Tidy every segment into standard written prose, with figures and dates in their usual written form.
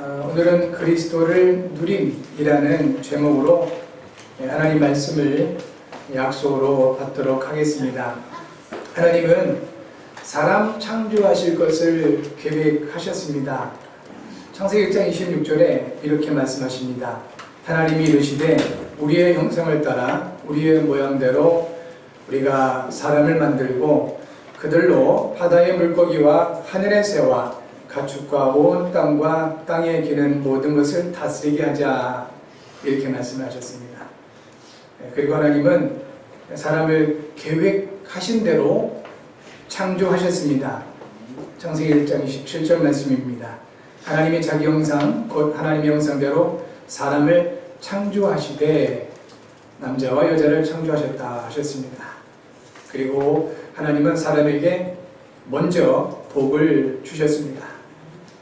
오늘은 그리스도를 누림이라는 제목으로 하나님 말씀을 약속으로 받도록 하겠습니다. 하나님은 사람 창조하실 것을 계획하셨습니다. 창세기 1장 26절에 이렇게 말씀하십니다. 하나님이 이르시되 우리의 형상을 따라 우리의 모양대로 우리가 사람을 만들고 그들로 바다의 물고기와 하늘의 새와 가축과 온 땅과 땅에 기는 모든 것을 다스리게 하자, 이렇게 말씀하셨습니다. 그리고 하나님은 사람을 계획하신 대로 창조하셨습니다. 창세기 1장 27절 말씀입니다. 하나님이 자기 형상 곧 하나님의 형상대로 사람을 창조하시되 남자와 여자를 창조하셨다 하셨습니다. 그리고 하나님은 사람에게 먼저 복을 주셨습니다.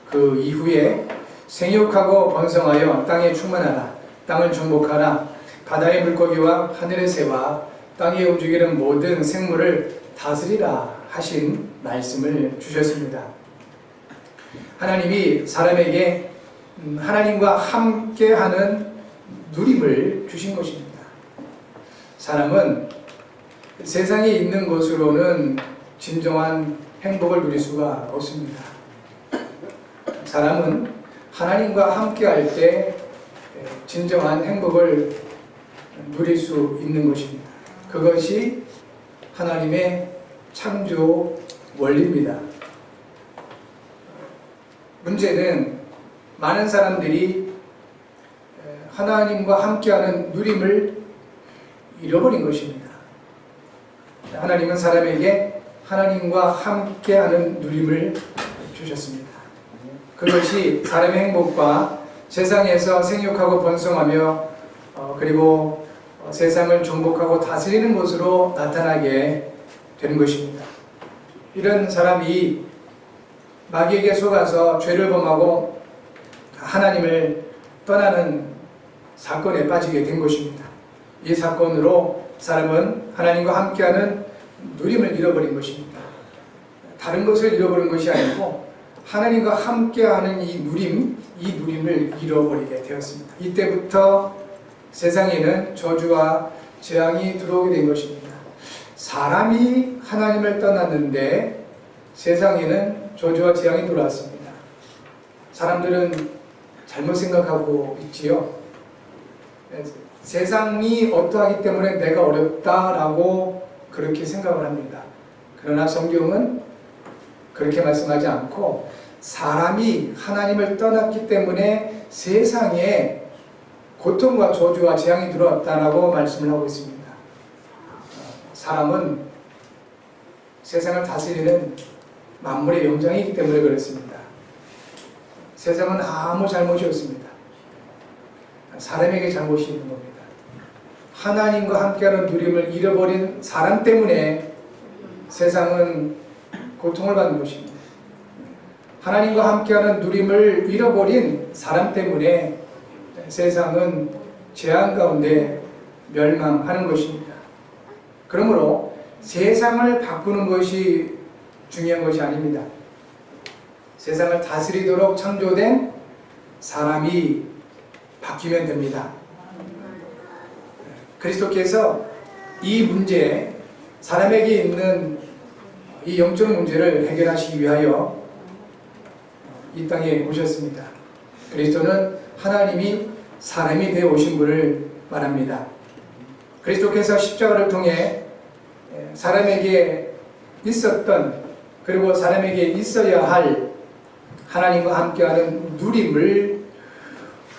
그 이후에 생육하고 번성하여 땅에 충만하라, 땅을 정복하라, 바다의 물고기와 하늘의 새와 땅에 움직이는 모든 생물을 다스리라 하신 말씀을 주셨습니다. 하나님이 사람에게 하나님과 함께하는 누림을 주신 것입니다. 사람은 세상에 있는 것으로는 진정한 행복을 누릴 수가 없습니다. 사람은 하나님과 함께할 때 진정한 행복을 누릴 수 있는 것입니다. 그것이 하나님의 창조 원리입니다. 문제는 많은 사람들이 하나님과 함께하는 누림을 잃어버린 것입니다. 하나님은 사람에게 하나님과 함께하는 누림을 주셨습니다. 그것이 사람의 행복과 세상에서 생육하고 번성하며 그리고 세상을 정복하고 다스리는 것으로 나타나게 되는 것입니다. 이런 사람이 마귀에게 속아서 죄를 범하고 하나님을 떠나는 사건에 빠지게 된 것입니다. 이 사건으로 사람은 하나님과 함께하는 누림을 잃어버린 것입니다. 다른 것을 잃어버린 것이 아니고 하나님과 함께하는 이 누림을 잃어버리게 되었습니다. 이때부터 세상에는 저주와 재앙이 들어오게 된 것입니다. 사람이 하나님을 떠났는데 세상에는 저주와 재앙이 들어왔습니다. 사람들은 잘못 생각하고 있지요. 세상이 어떠하기 때문에 내가 어렵다라고 그렇게 생각을 합니다. 그러나 성경은 그렇게 말씀하지 않고 사람이 하나님을 떠났기 때문에 세상에 고통과 저주와 재앙이 들어왔다라고 말씀을 하고 있습니다. 사람은 세상을 다스리는 만물의 영장이기 때문에 그렇습니다. 세상은 아무 잘못이 없습니다. 사람에게 잘못이 있는 겁니다. 하나님과 함께하는 누림을 잃어버린 사람 때문에 세상은 고통을 받는 것입니다. 하나님과 함께하는 누림을 잃어버린 사람 때문에 세상은 재앙 가운데 멸망하는 것입니다. 그러므로 세상을 바꾸는 것이 중요한 것이 아닙니다. 세상을 다스리도록 창조된 사람이 바뀌면 됩니다. 그리스도께서 이 문제, 사람에게 있는 이 영적 문제를 해결하시기 위하여 이 땅에 오셨습니다. 그리스도는 하나님이 사람이 되어 오신 분을 말합니다. 그리스도께서 십자가를 통해 사람에게 있었던 그리고 사람에게 있어야 할 하나님과 함께하는 누림을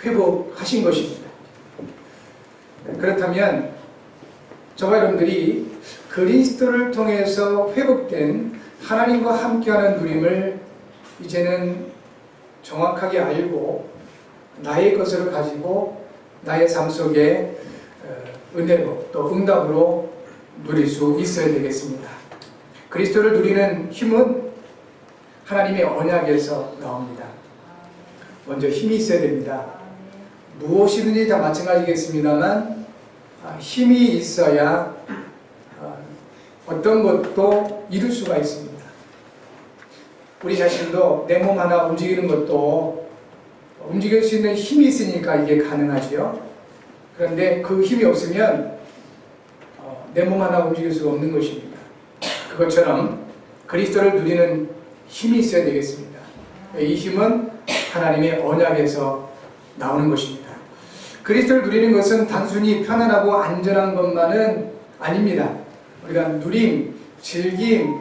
회복하신 것입니다. 그렇다면 저와 여러분들이 그리스도를 통해서 회복된 하나님과 함께하는 누림을 이제는 정확하게 알고 나의 것으로 가지고 나의 삶 속에 은혜로 또 응답으로 누릴 수 있어야 되겠습니다. 그리스도를 누리는 힘은 하나님의 언약에서 나옵니다. 먼저 힘이 있어야 됩니다. 무엇이든지 다 마찬가지겠습니다만 힘이 있어야 어떤 것도 이룰 수가 있습니다. 우리 자신도 내 몸 하나 움직이는 것도 움직일 수 있는 힘이 있으니까 이게 가능하지요. 그런데 그 힘이 없으면 내 몸 하나 움직일 수가 없는 것입니다. 그것처럼 그리스도를 누리는 힘이 있어야 되겠습니다. 이 힘은 하나님의 언약에서 나오는 것입니다. 그리스도를 누리는 것은 단순히 편안하고 안전한 것만은 아닙니다. 우리가 누림, 즐김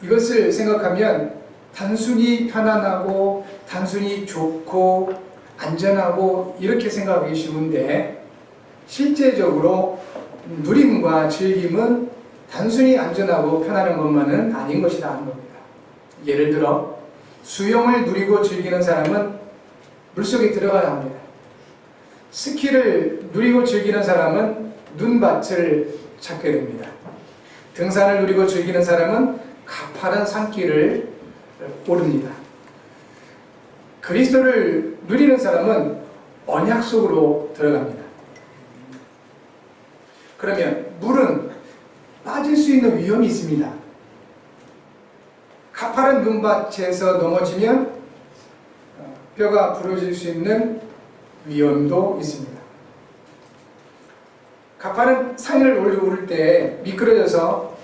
이것을 생각하면 단순히 편안하고 단순히 좋고 안전하고 이렇게 생각하기 쉬운데 실제적으로 누림과 즐김은 단순히 안전하고 편안한 것만은 아닌 것이다 하는 겁니다. 예를 들어 수영을 누리고 즐기는 사람은 물속에 들어가야 합니다. 스키를 누리고 즐기는 사람은 눈밭을 찾게 됩니다. 등산을 누리고 즐기는 사람은 가파른 산길을 오릅니다. 그리스도를 누리는 사람은 언약 속으로 들어갑니다. 그러면 물은 빠질 수 있는 위험이 있습니다. 가파른 눈밭에서 넘어지면 뼈가 부러질 수 있는 위험도 있습니다. 가파른 산을 오를 때 미끄러져서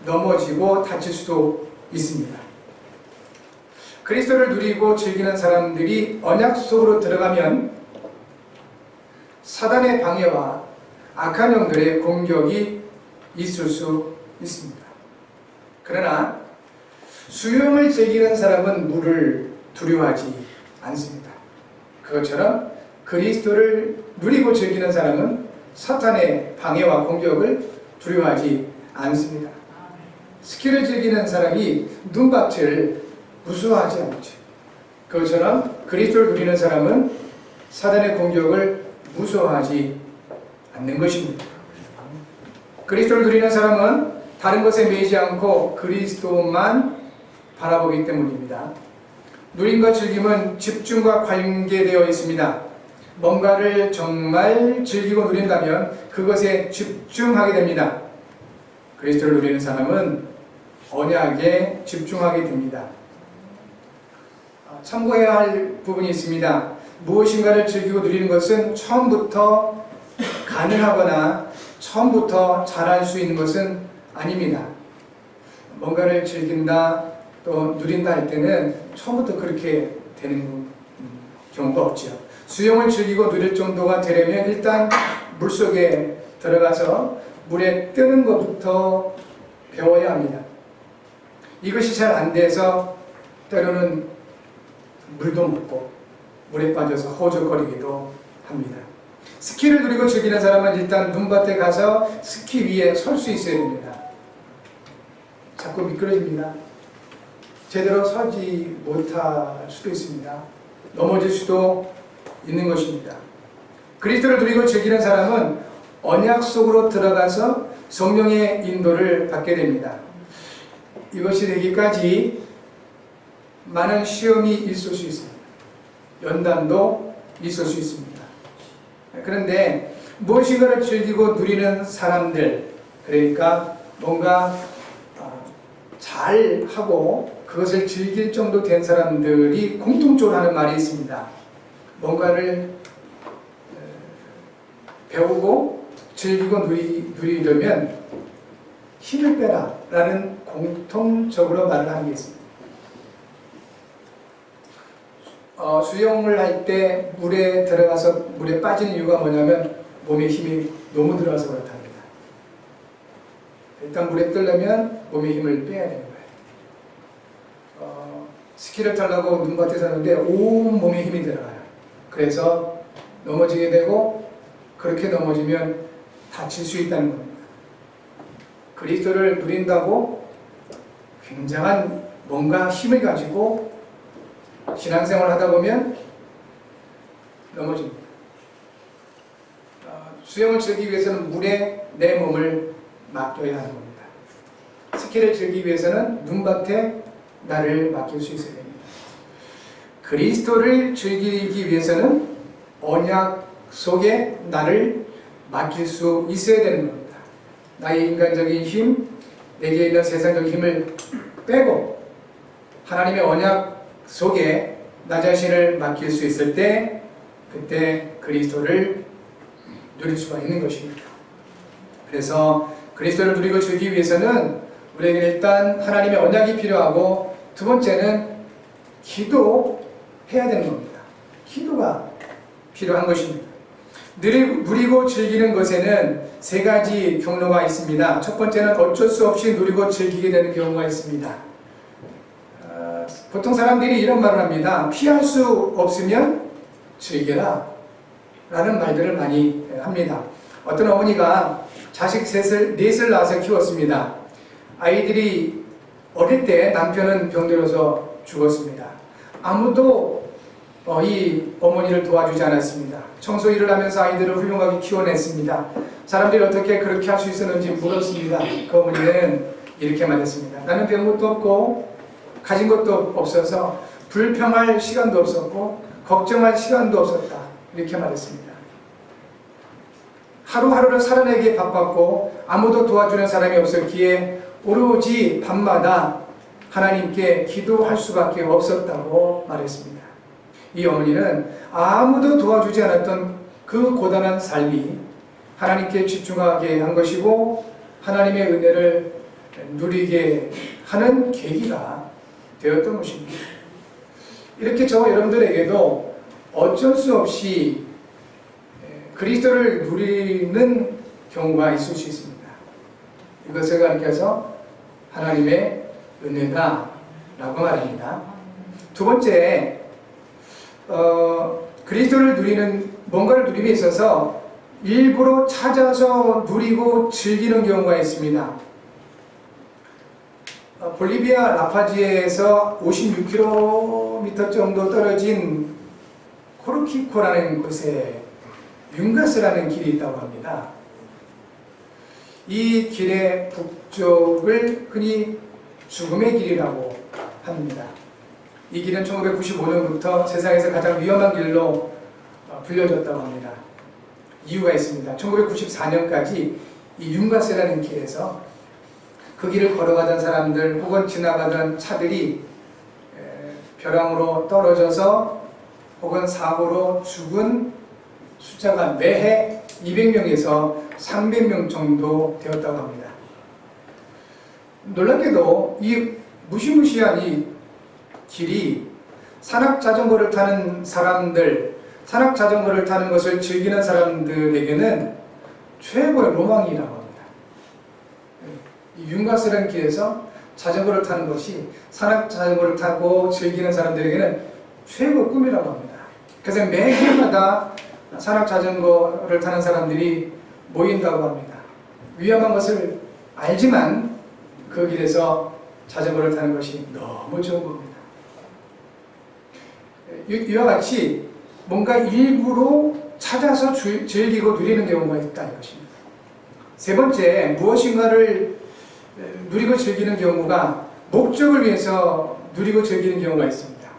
넘어지고 다칠 수도 있습니다. 그리스도를 누리고 즐기는 사람들이 언약 속으로 들어가면 사단의 방해와 악한 영들의 공격이 있을 수 있습니다. 그러나 수영을 즐기는 사람은 물을 두려워하지 않습니다. 그것처럼 그리스도를 누리고 즐기는 사람은 사탄의 방해와 공격을 두려워하지 않습니다. 스키를 즐기는 사람이 눈밭을 무서워하지 않죠. 그것처럼 그리스도를 누리는 사람은 사단의 공격을 무서워하지 않는 것입니다. 그리스도를 누리는 사람은 다른 것에 매이지 않고 그리스도만 바라보기 때문입니다. 누림과 즐김은 집중과 관계되어 있습니다. 뭔가를 정말 즐기고 누린다면 그것에 집중하게 됩니다. 그리스도를 누리는 사람은 언약에 집중하게 됩니다. 참고해야 할 부분이 있습니다. 무엇인가를 즐기고 누리는 것은 처음부터 가능하거나 처음부터 잘할 수 있는 것은 아닙니다. 뭔가를 즐긴다 또 누린다 할 때는 처음부터 그렇게 되는 경우가 없죠. 수영을 즐기고 누릴 정도가 되려면 일단 물속에 들어가서 물에 뜨는 것부터 배워야 합니다. 이것이 잘 안 돼서 때로는 물도 먹고 물에 빠져서 허우적거리기도 합니다. 스키를 누리고 즐기는 사람은 일단 눈밭에 가서 스키 위에 설 수 있어야 됩니다. 자꾸 미끄러집니다. 제대로 서지 못할 수도 있습니다. 넘어질 수도 있는 것입니다. 그리스도를 누리고 즐기는 사람은 언약 속으로 들어가서 성령의 인도를 받게 됩니다. 이것이 되기까지 많은 시험이 있을 수 있습니다. 연단도 있을 수 있습니다. 그런데 무엇인가를 즐기고 누리는 사람들, 그러니까 뭔가 잘하고 그것을 즐길 정도 된 사람들이 공통적으로 하는 말이 있습니다. 뭔가를 배우고 즐기고 누리려면 힘을 빼라 라는 공통적으로 말을 하는 게 있습니다. 수영을 할 때 물에 들어가서 물에 빠지는 이유가 뭐냐면 몸에 힘이 너무 들어가서 그렇답니다. 일단 물에 뜨려면 몸에 힘을 빼야 되는 거예요. 스키를 타려고 눈밭에 서는데 온 몸에 힘이 들어가요. 그래서 넘어지게 되고 그렇게 넘어지면 다칠 수 있다는 겁니다. 그리스도를 누린다고 굉장한 뭔가 힘을 가지고 신앙생활을 하다 보면 넘어집니다. 수영을 즐기기 위해서는 물에 내 몸을 맡겨야 하는 겁니다. 스키를 즐기기 위해서는 눈밭에 나를 맡길 수 있어야 됩니다. 그리스도를 즐기기 위해서는 언약 속에 나를 맡길 수 있어야 되는 겁니다. 나의 인간적인 힘, 내게 있는 세상적인 힘을 빼고 하나님의 언약 속에 나 자신을 맡길 수 있을 때 그때 그리스도를 누릴 수가 있는 것입니다. 그래서 그리스도를 누리고 즐기기 위해서는 우리에게 일단 하나님의 언약이 필요하고 두 번째는 기도해야 되는 겁니다. 기도가 필요한 것입니다. 누리고 즐기는 것에는 세 가지 경로가 있습니다. 첫 번째는 어쩔 수 없이 누리고 즐기게 되는 경우가 있습니다. 보통 사람들이 이런 말을 합니다. 피할 수 없으면 즐겨라 라는 말들을 많이 합니다. 어떤 어머니가 자식 넷을 낳아서 키웠습니다. 아이들이 어릴 때 남편은 병들어서 죽었습니다. 아무도 이 어머니를 도와주지 않았습니다. 청소 일을 하면서 아이들을 훌륭하게 키워냈습니다. 사람들이 어떻게 그렇게 할 수 있었는지 물었습니다. 그 어머니는 이렇게 말했습니다. 나는 배운 것도 없고 가진 것도 없어서 불평할 시간도 없었고 걱정할 시간도 없었다. 이렇게 말했습니다. 하루하루를 살아내기에 바빴고 아무도 도와주는 사람이 없었기에 오로지 밤마다 하나님께 기도할 수밖에 없었다고 말했습니다. 이 어머니는 아무도 도와주지 않았던 그 고단한 삶이 하나님께 집중하게 한 것이고 하나님의 은혜를 누리게 하는 계기가 되었던 것입니다. 이렇게 저와 여러분들에게도 어쩔 수 없이 그리스도를 누리는 경우가 있을 수 있습니다. 이것을 가리켜서 하나님의 은혜다라고 말합니다. 두 번째, 그리스도를 누리는 뭔가를 누림에 있어서 일부러 찾아서 누리고 즐기는 경우가 있습니다. 볼리비아 라파지에에서 56km 정도 떨어진 코르키코라는 곳에 융가스라는 길이 있다고 합니다. 이 길의 북쪽을 흔히 죽음의 길이라고 합니다. 이 길은 1995년부터 세상에서 가장 위험한 길로 불려졌다고 합니다. 이유가 있습니다. 1994년까지 이 융가스라는 길에서 그 길을 걸어가던 사람들 혹은 지나가던 차들이 벼랑으로 떨어져서 혹은 사고로 죽은 숫자가 매해 200명에서 300명 정도 되었다고 합니다. 놀랍게도 이 무시무시한 이 길이 산악자전거를 타는 사람들, 산악자전거를 타는 것을 즐기는 사람들에게는 최고의 로망이라고 합니다. 이 융가스라는 길에서 자전거를 타는 것이 산악자전거를 타고 즐기는 사람들에게는 최고의 꿈이라고 합니다. 그래서 매해마다 산악자전거를 타는 사람들이 모인다고 합니다. 위험한 것을 알지만 그 길에서 자전거를 타는 것이 너무 좋은 겁니다. 이와 같이 뭔가 일부러 찾아서 즐기고 누리는 경우가 있다는 것입니다. 세 번째, 무엇인가를 누리고 즐기는 경우가 목적을 위해서 누리고 즐기는 경우가 있습니다.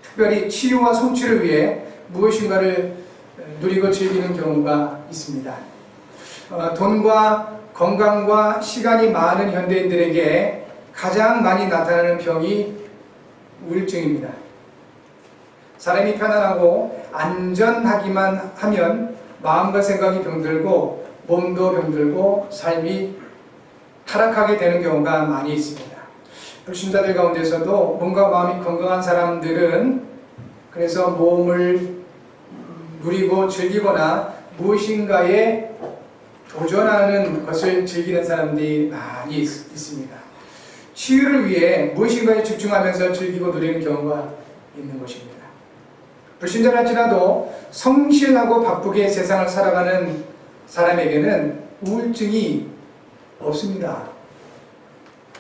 특별히 치유와 성취를 위해 무엇인가를 누리고 즐기는 경우가 있습니다. 돈과 건강과 시간이 많은 현대인들에게 가장 많이 나타나는 병이 우울증입니다. 사람이 편안하고 안전하기만 하면 마음과 생각이 병들고 몸도 병들고 삶이 타락하게 되는 경우가 많이 있습니다. 불신자들 가운데서도 몸과 마음이 건강한 사람들은 그래서 몸을 누리고 즐기거나 무엇인가에 도전하는 것을 즐기는 사람들이 많이 있습니다. 치유를 위해 무엇인가에 집중하면서 즐기고 누리는 경우가 있는 것입니다. 불신자랄지라도 성실하고 바쁘게 세상을 살아가는 사람에게는 우울증이 없습니다.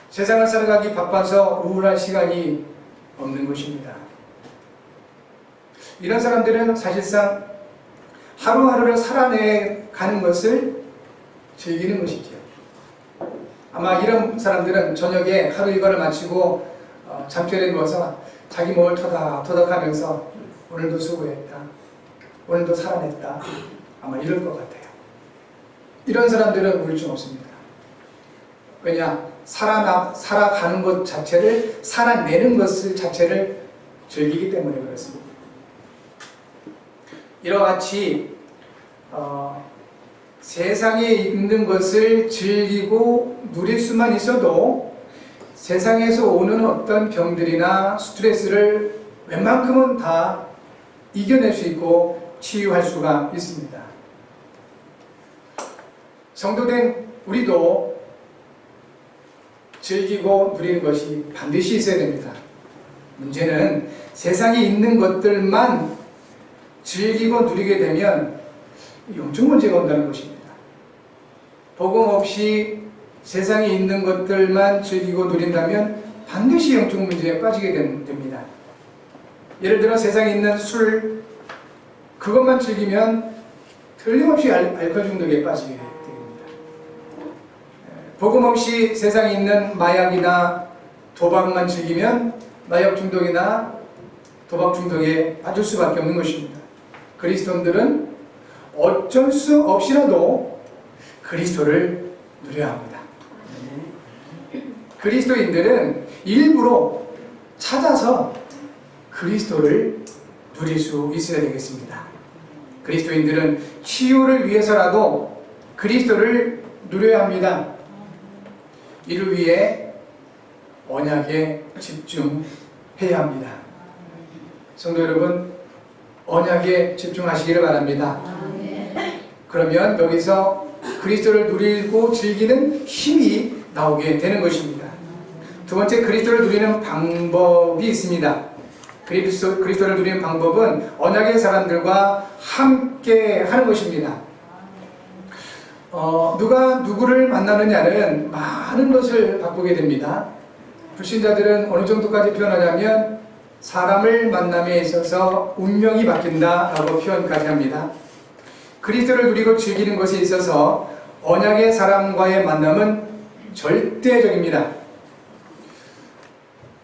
세상을 살아가기 바빠서 우울할 시간이 없는 것입니다. 이런 사람들은 사실상 하루하루를 살아내가는 것을 즐기는 것이죠. 아마 이런 사람들은 저녁에 하루 일과를 마치고 잠결에 누워서 자기 몸을 토닥토닥하면서 오늘도 수고했다, 오늘도 살아냈다, 아마 이럴 것 같아요. 이런 사람들은 우울증 없습니다. 왜냐? 살아가는 것 자체를, 살아내는 것을 자체를 즐기기 때문에 그렇습니다. 이와 같이 세상에 있는 것을 즐기고 누릴 수만 있어도 세상에서 오는 어떤 병들이나 스트레스를 웬만큼은 다 이겨낼 수 있고 치유할 수가 있습니다. 성도된 우리도 즐기고 누리는 것이 반드시 있어야 됩니다. 문제는 세상에 있는 것들만 즐기고 누리게 되면 영적 문제가 온다는 것입니다. 복음 없이 세상에 있는 것들만 즐기고 누린다면 반드시 영적 문제에 빠지게 됩니다. 예를 들어 세상에 있는 술, 그것만 즐기면 틀림없이 알코올 중독에 빠지게 됩니다. 복음 없이 세상에 있는 마약이나 도박만 즐기면 마약 중독이나 도박 중독에 빠질 수밖에 없는 것입니다. 그리스도인들은 어쩔 수 없이라도 그리스도를 누려야 합니다. 그리스도인들은 일부러 찾아서 그리스도를 누릴 수 있어야 되겠습니다. 그리스도인들은 치유를 위해서라도 그리스도를 누려야 합니다. 이를 위해 언약에 집중해야 합니다. 성도 여러분, 언약에 집중하시기를 바랍니다. 그러면 여기서 그리스도를 누리고 즐기는 힘이 나오게 되는 것입니다. 두 번째, 그리스도를 누리는 방법이 있습니다. 그리스도를 누리는 방법은 언약의 사람들과 함께 하는 것입니다. 누가 누구를 만나느냐는 많은 것을 바꾸게 됩니다. 불신자들은 어느 정도까지 표현하냐면 사람을 만남에 있어서 운명이 바뀐다라고 표현까지 합니다. 그리스도를 누리고 즐기는 것에 있어서 언약의 사람과의 만남은 절대적입니다.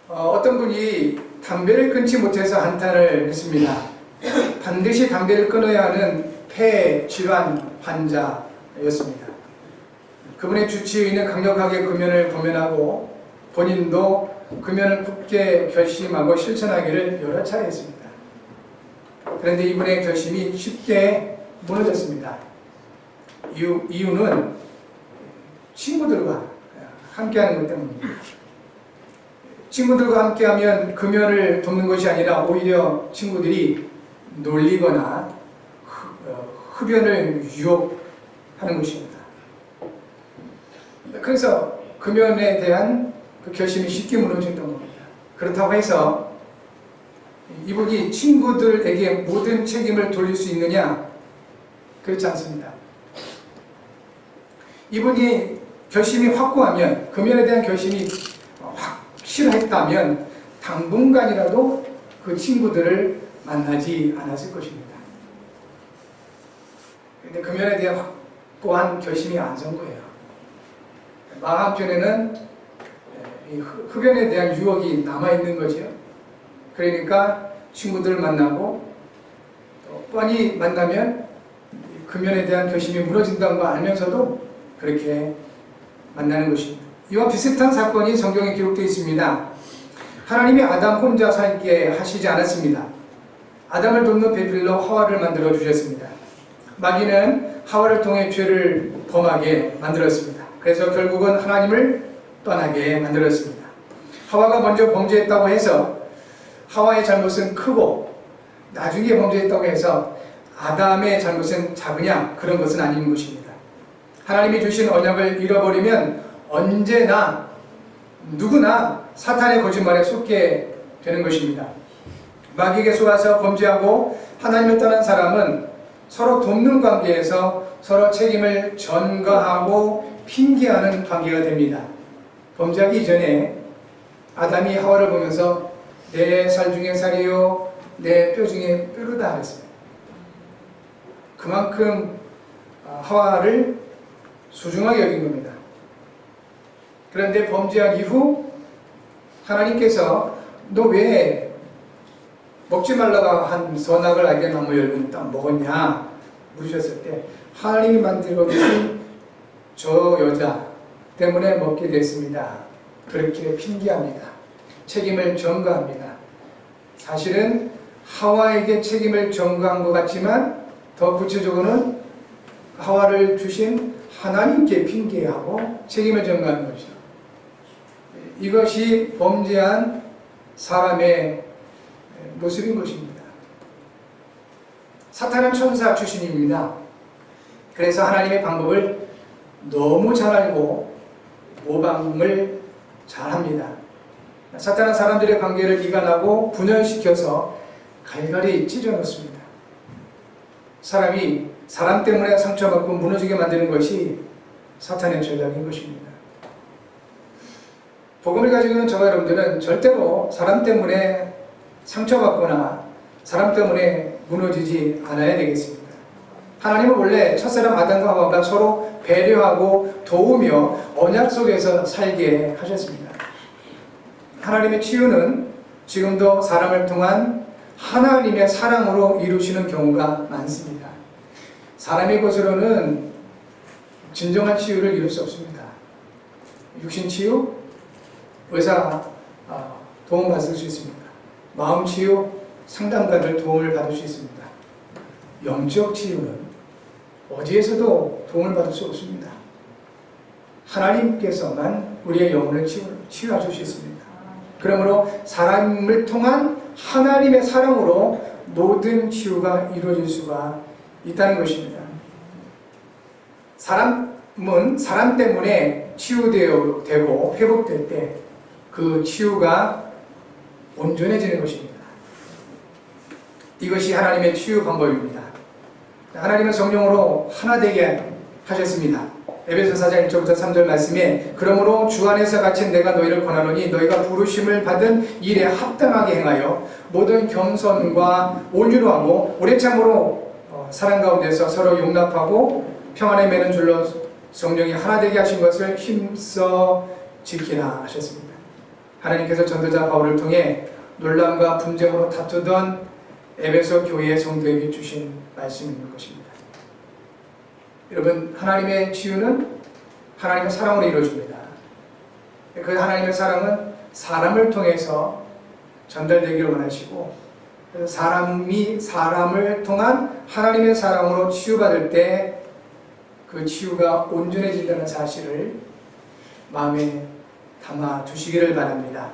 어떤 분이 담배를 끊지 못해서 한탄을 했습니다. 반드시 담배를 끊어야 하는 폐 질환 환자였습니다. 그분의 주치의는 강력하게 금연을 권면하고 본인도 금연을 굳게 결심하고 실천하기를 여러 차례 했습니다. 그런데 이분의 결심이 쉽게 무너졌습니다. 이유는 친구들과 함께하는 것 때문입니다. 친구들과 함께하면 금연을 돕는 것이 아니라 오히려 친구들이 놀리거나 흡연을 유혹하는 것입니다. 그래서 금연에 대한 그 결심이 쉽게 무너졌던 겁니다. 그렇다고 해서 이분이 친구들에게 모든 책임을 돌릴 수 있느냐? 그렇지 않습니다. 이분이 결심이 확고하면, 금연에 대한 결심이 확실했다면 당분간이라도 그 친구들을 만나지 않았을 것입니다. 그런데 금연에 대한 확고한 결심이 안 선 거예요. 마음 한편에는 흡연에 대한 유혹이 남아있는 거죠. 그러니까 친구들을 만나고 또 뻔히 만나면 금연에 대한 결심이 무너진다는 거 알면서도 그렇게 만나는 것입니다. 이와 비슷한 사건이 성경에 기록되어 있습니다. 하나님이 아담 혼자 살게 하시지 않았습니다. 아담을 돕는 배필로 하와를 만들어 주셨습니다. 마귀는 하와를 통해 죄를 범하게 만들었습니다. 그래서 결국은 하나님을 떠나게 만들었습니다. 하와가 먼저 범죄했다고 해서 하와의 잘못은 크고 나중에 범죄했다고 해서 아담의 잘못은 작으냐? 그런 것은 아닌 것입니다. 하나님이 주신 언약을 잃어버리면 언제나 누구나 사탄의 거짓말에 속게 되는 것입니다. 마귀에게 속아서 범죄하고 하나님을 떠난 사람은 서로 돕는 관계에서 서로 책임을 전가하고 핑계하는 관계가 됩니다. 범죄하기 이전에 아담이 하와를 보면서 내 살 중에 살이요 내 뼈 중에 뼈로다 그랬습니다. 그만큼 하와를 소중하게 여긴 겁니다. 그런데 범죄한 이후 하나님께서 너 왜 먹지 말라고 한 선악을 알게 나무 열매 딱 먹었냐 물으셨을 때 하나님이 만들어 주신 저 여자 때문에 먹게 됐습니다. 그렇게 핑계합니다. 책임을 전가합니다. 사실은 하와에게 책임을 전가한 것 같지만 더 구체적으로는 하와를 주신 하나님께 핑계하고 책임을 전가하는 것이죠. 이것이 범죄한 사람의 모습인 것입니다. 사탄은 천사 출신입니다. 그래서 하나님의 방법을 너무 잘 알고 모방을 잘합니다. 사탄은 사람들의 관계를 이간하고 분열시켜서 갈갈이 찢어놓습니다. 사람이 사람 때문에 상처받고 무너지게 만드는 것이 사탄의 전략인 것입니다. 복음을 가지고 있는 저와 여러분들은 절대로 사람 때문에 상처받거나 사람 때문에 무너지지 않아야 되겠습니다. 하나님은 원래 첫사람 아담과 하와가 서로 배려하고 도우며 언약 속에서 살게 하셨습니다. 하나님의 치유는 지금도 사람을 통한 하나님의 사랑으로 이루시는 경우가 많습니다. 사람의 것으로는 진정한 치유를 이룰 수 없습니다. 육신 치유, 의사 도움받을 수 있습니다. 마음 치유, 상담가들 도움을 받을 수 있습니다. 영적 치유는 어디에서도 도움을 받을 수 없습니다. 하나님께서만 우리의 영혼을 치유해 주실 수 있습니다. 그러므로 사람을 통한 하나님의 사랑으로 모든 치유가 이루어질 수가 있다는 것입니다. 사람은 사람 때문에 치유되고 회복될 때 그 치유가 온전해지는 것입니다. 이것이 하나님의 치유 방법입니다. 하나님은 성령으로 하나 되게 하셨습니다. 에베소 4장 1절부터 3절 말씀에 그러므로 주 안에서 갇힌 내가 너희를 권하노니 너희가 부르심을 받은 일에 합당하게 행하여 모든 겸손과 온유로 하고 오래 참으로 사랑 가운데서 서로 용납하고 평안에 매는 줄로 성령이 하나 되게 하신 것을 힘써 지키라 하셨습니다. 하나님께서 전도자 바울을 통해 논란과 분쟁으로 다투던 에베소 교회의 성도에게 주신 말씀인 것입니다. 여러분, 하나님의 치유는 하나님의 사랑으로 이루어집니다. 그 하나님의 사랑은 사람을 통해서 전달되기를 원하시고 사람이 사람을 통한 하나님의 사랑으로 치유받을 때 그 치유가 온전해진다는 사실을 마음에 담아 두시기를 바랍니다.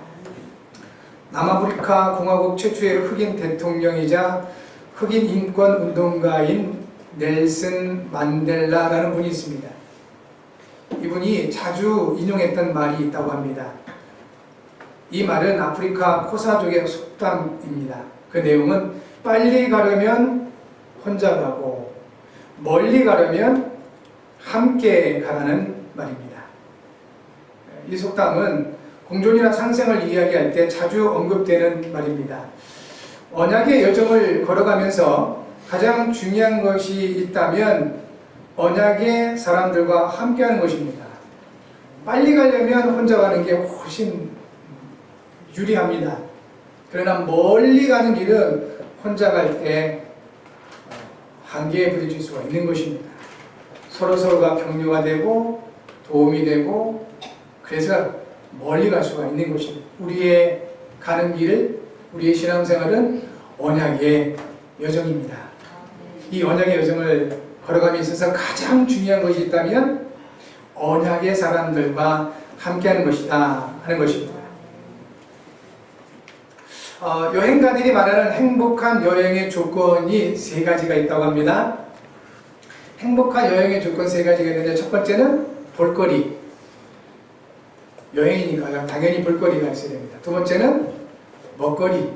남아프리카 공화국 최초의 흑인 대통령이자 흑인 인권 운동가인 넬슨 만델라라는 분이 있습니다. 이분이 자주 인용했던 말이 있다고 합니다. 이 말은 아프리카 코사족의 속담입니다. 그 내용은 빨리 가려면 혼자 가고 멀리 가려면 함께 가라는 말입니다. 이 속담은 공존이나 상생을 이야기할 때 자주 언급되는 말입니다. 언약의 여정을 걸어가면서 가장 중요한 것이 있다면 언약의 사람들과 함께하는 것입니다. 빨리 가려면 혼자 가는 게 훨씬 유리합니다. 그러나 멀리 가는 길은 혼자 갈 때 한계에 부딪힐 수가 있는 것입니다. 서로서로가 격려가 되고 도움이 되고 그래서 멀리 갈 수가 있는 것입니다. 우리의 가는 길, 우리의 신앙생활은 언약의 여정입니다. 이 언약의 여정을 걸어감에 있어서 가장 중요한 것이 있다면 언약의 사람들과 함께하는 것이다 하는 것입니다. 여행가들이 말하는 행복한 여행의 조건이 세 가지가 있다고 합니다. 행복한 여행의 조건 세 가지가 있는데 첫 번째는 볼거리. 여행이니까 당연히 볼거리가 있어야 됩니다. 두 번째는 먹거리.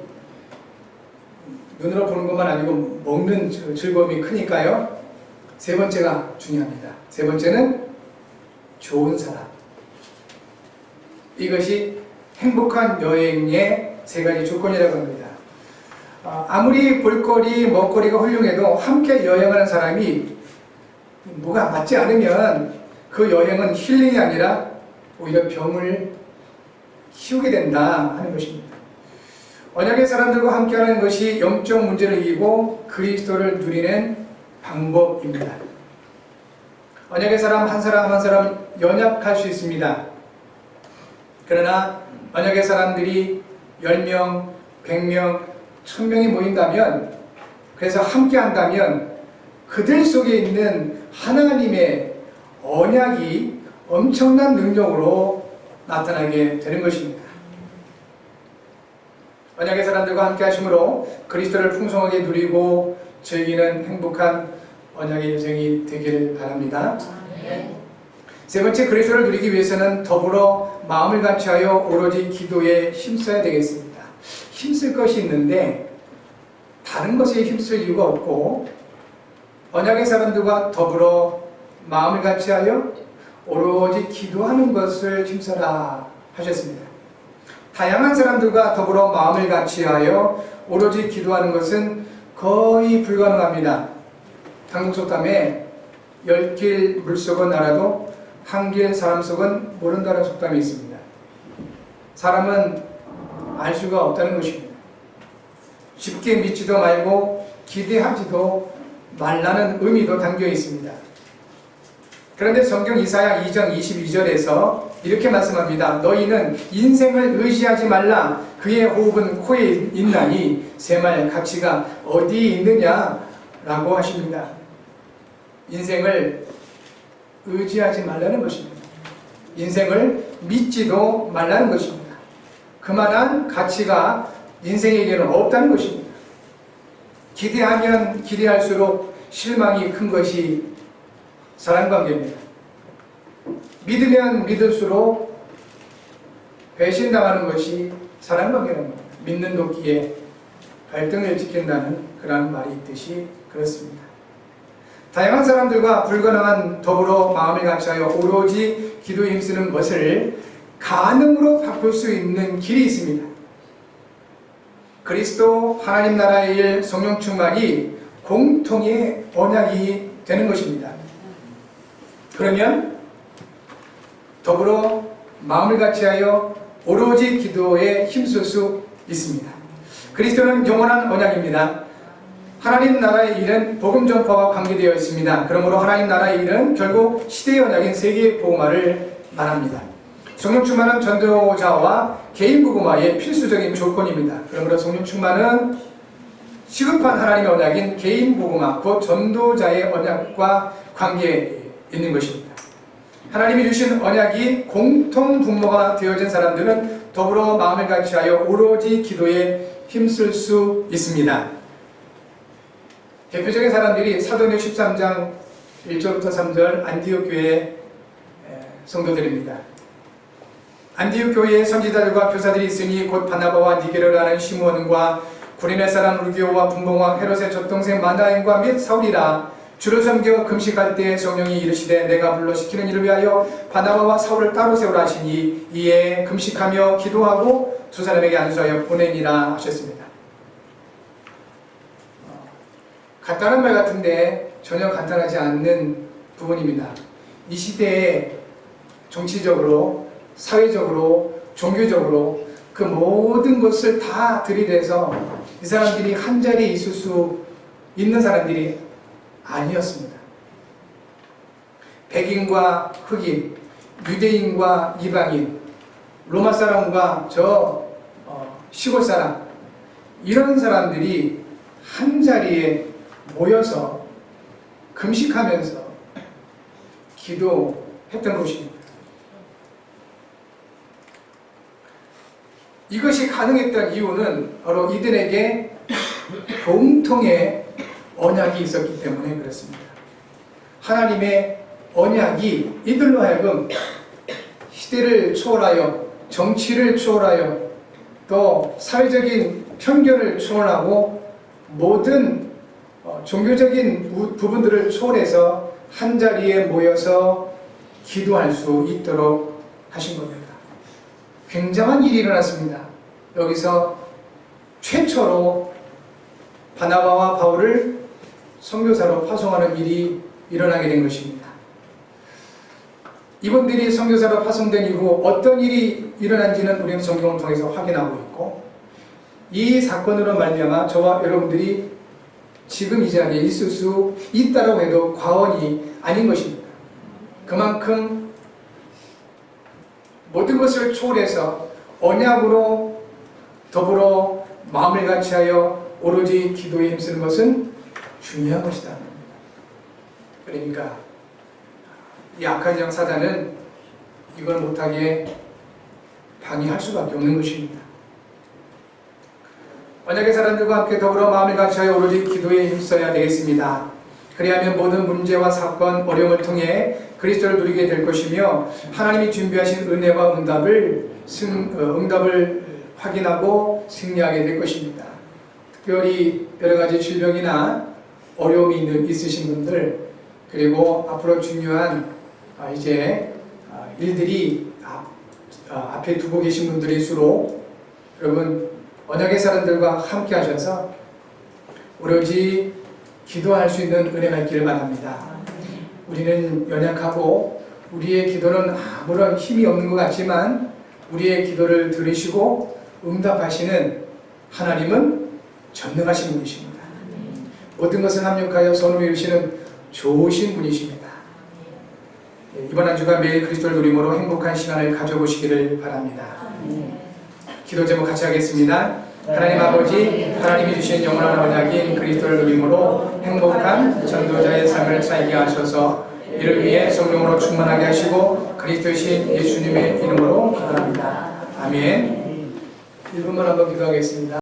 눈으로 보는 것만 아니고 먹는 즐거움이 크니까요. 세 번째가 중요합니다. 세 번째는 좋은 사람. 이것이 행복한 여행의 세 가지 조건이라고 합니다. 아무리 볼거리, 먹거리가 훌륭해도 함께 여행하는 사람이 뭐가 맞지 않으면 그 여행은 힐링이 아니라 오히려 병을 키우게 된다 하는 것입니다. 언약의 사람들과 함께하는 것이 영적 문제를 이기고 그리스도를 누리는 방법입니다. 언약의 사람 한 사람 연약할 수 있습니다. 그러나 언약의 사람들이 10명, 100명, 1000명이 모인다면, 그래서 함께 한다면 그들 속에 있는 하나님의 언약이 엄청난 능력으로 나타나게 되는 것입니다. 언약의 사람들과 함께 하심으로 그리스도를 풍성하게 누리고 즐기는 행복한 언약의 여정이 되기를 바랍니다. 세 번째, 그리스도를 누리기 위해서는 더불어 마음을 같이하여 오로지 기도에 힘써야 되겠습니다. 힘쓸 것이 있는데 다른 것에 힘쓸 이유가 없고, 언약의 사람들과 더불어 마음을 같이하여 오로지 기도하는 것을 힘써라 하셨습니다. 다양한 사람들과 더불어 마음을 같이하여 오로지 기도하는 것은 거의 불가능합니다. 한국 속담에 10길 물속은 알아도 한 길 사람 속은 모른다는 속담이 있습니다. 사람은 알 수가 없다는 것입니다. 쉽게 믿지도 말고 기대하지도 말라는 의미도 담겨 있습니다. 그런데 성경 이사야 2장 22절에서 이렇게 말씀합니다. 너희는 인생을 의지하지 말라. 그의 호흡은 코에 있나니 새말 가치가 어디에 있느냐 라고 하십니다. 인생을 의지하지 말라는 것입니다. 인생을 믿지도 말라는 것입니다. 그만한 가치가 인생에게는 없다는 것입니다. 기대하면 기대할수록 실망이 큰 것이 사랑관계입니다. 믿으면 믿을수록 배신당하는 것이 사랑관계라는 겁니다. 믿는 도끼에 갈등을 지킨다는 그런 말이 있듯이 그렇습니다. 다양한 사람들과 불가능한 더불어 마음을 같이하여 오로지 기도에 힘쓰는 것을 가능으로 바꿀 수 있는 길이 있습니다. 그리스도 하나님 나라의 일 성령 충만이 공통의 언약이 되는 것입니다. 그러면 더불어 마음을 같이하여 오로지 기도에 힘쓸 수 있습니다. 그리스도는 영원한 언약입니다. 하나님 나라의 일은 복음 전파와 관계되어 있습니다. 그러므로 하나님 나라의 일은 결국 시대의 언약인 세계 복음화를 말합니다. 성령 충만은 전도자와 개인 복음화의 필수적인 조건입니다. 그러므로 성령 충만은 시급한 하나님의 언약인 개인 복음화, 곧 전도자의 언약과 관계에 있는 것입니다. 하나님이 주신 언약이 공통 분모가 되어진 사람들은 더불어 마음을 같이하여 오로지 기도에 힘쓸 수 있습니다. 대표적인 사람들이 사도행전 13장 1절부터 3절 안디옥 교회 성도들입니다. 안디옥 교회에 선지자들과 교사들이 있으니 곧 바나바와 니게르라는 시므온과 구레네 사람 루기오와 분봉왕 헤롯의 젖동생 마나엔과 및 사울이라. 주를 섬겨 금식할 때 성령이 이르시되 내가 불러 시키는 일을 위하여 바나바와 사울을 따로 세우라 하시니 이에 금식하며 기도하고 두 사람에게 안수하여 보내니라 하셨습니다. 간단한 말 같은데 전혀 간단하지 않는 부분입니다. 이 시대에 정치적으로, 사회적으로, 종교적으로 그 모든 것을 다 들이대서 이 사람들이 한 자리에 있을 수 있는 사람들이 아니었습니다. 백인과 흑인, 유대인과 이방인, 로마 사람과 시골 사람, 이런 사람들이 한 자리에 모여서 금식하면서 기도했던 것입니다. 이것이 가능했던 이유는 바로 이들에게 공통의 언약이 있었기 때문에 그렇습니다. 하나님의 언약이 이들로 하여금 시대를 초월하여, 정치를 초월하여, 또 사회적인 편견을 초월하고 모든 종교적인 부분들을 초월해서 한자리에 모여서 기도할 수 있도록 하신 겁니다. 굉장한 일이 일어났습니다. 여기서 최초로 바나바와 바울을 선교사로 파송하는 일이 일어나게 된 것입니다. 이분들이 선교사로 파송된 이후 어떤 일이 일어난지는 우리는 성경을 통해서 확인하고 있고, 이 사건으로 말미암아 저와 여러분들이 지금 이 자리에 있을 수 있다고 해도 과언이 아닌 것입니다. 그만큼 모든 것을 초월해서 언약으로 더불어 마음을 같이하여 오로지 기도에 힘쓰는 것은 중요한 것이다. 그러니까 이 악한 영 사단은 이걸 못하게 방해할 수밖에 없는 것입니다. 언약의 사람들과 함께 더불어 마음을 같이하여 오로지 기도에 힘써야 되겠습니다. 그리하면 모든 문제와 사건, 어려움을 통해 그리스도를 누리게 될 것이며 하나님이 준비하신 은혜와 응답을 확인하고 승리하게 될 것입니다. 특별히 여러 가지 질병이나 어려움이 있으신 분들, 그리고 앞으로 중요한 일들이 앞에 두고 계신 분들일수록 여러분 언약의 사람들과 함께 하셔서 오로지 기도할 수 있는 은혜가 있기를 바랍니다. 우리는 연약하고 우리의 기도는 아무런 힘이 없는 것 같지만 우리의 기도를 들으시고 응답하시는 하나님은 전능하신 분이십니다. 모든 것을 합력하여 선을 이루시는 좋으신 분이십니다. 이번 한 주간 매일 그리스도를 누림으로 행복한 시간을 가져보시기를 바랍니다. 기도 제목 같이 하겠습니다. 하나님 아버지, 하나님이 주신 영원한 언약인 그리스도를 누림으로 행복한 전도자의 삶을 살게 하셔서 이를 위해 성령으로 충만하게 하시고 그리스도이신 예수님의 이름으로 기도합니다. 아멘. 1분만 한번 기도하겠습니다.